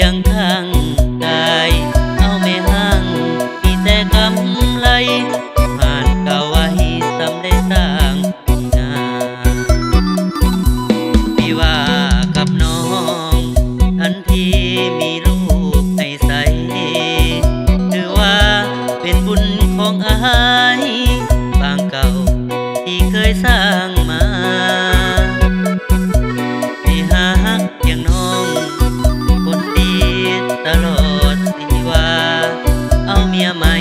ยงข้างกายเอาไม่ห่างมีแต่กำไรผ่านเก่าไว้สำได้สร้างนาพี่ว่ากับน้องทันทีมีลูกให้ใส่ถือว่าเป็นบุญของอายบางเก่าที่เคยสร้างมาที่หักอย่างน้องคนดีตลอดที่ว่าเอาเมียใหม่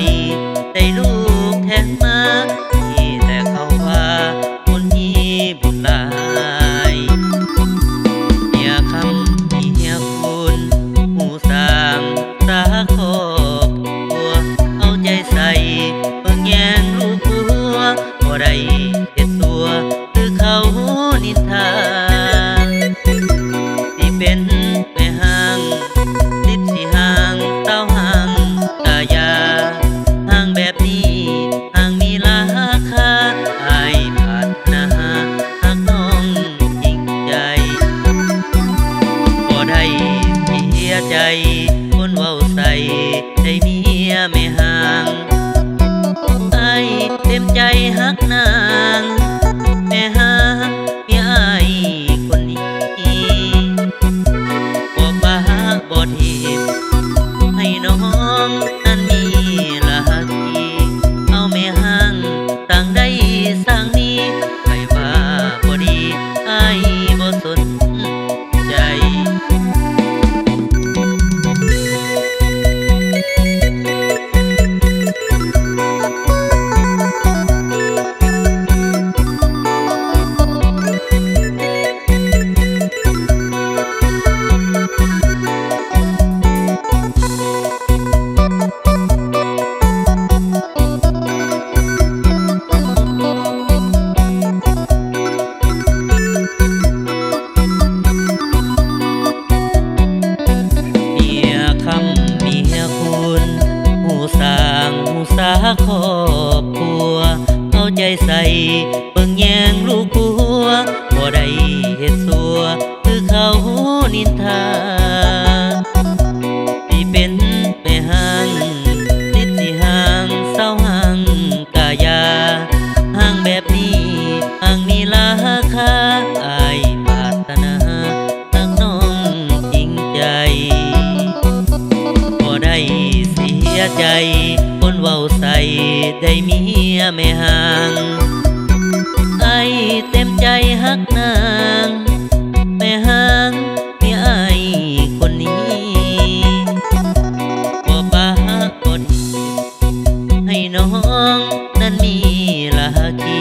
ได้ลูกแทนมาที่แต่เขาว่าคนนี้บุญหลายเมียคำเมียคุณหูสร้างสาครอบครัวเอาใจใส่เบิ่งแยงลูกผัวบ่ได้เฮ็ดตัวคือเขานินทาที่เป็นแม่ห้างสิบสี่ห้างเต้าห้างตายาห้างแบบนี้ห้างมีราคาอายปรารถนาหากน้องจริงใจบ่ได้เสียใจคนเว้าใส่ได้เมียแม่ห้างอายเต็มใจฮักนางแม่ห้างเมียอายคนนี้บ่บ้าบ่ทิมให้น้องนั้นมีละทีเอาแม่ห้างต่างได้สร้างนี้ใครว่าบ่ดีอายบ่สนใจสาครอบครัวเอาใจใส่เบิ่งแยงลูกผัวบ่ได้เฮ็ดสัวคือเขานินทาที่เป็นแม่ห้างสิบสี่ห้างเศร้าห้างกายาห้างแบบนี้ห้างมีราคาอายปรารถนาหากน้องจริงใจบ่ได้เสียใจคนเว้าใส่ได้เมียแม่ห่างไอ้เต็มใจฮักนางแม่ห่างเมียไอ้คนนี้บ่บ้าบ่ดีให้น้องนั้นมีละที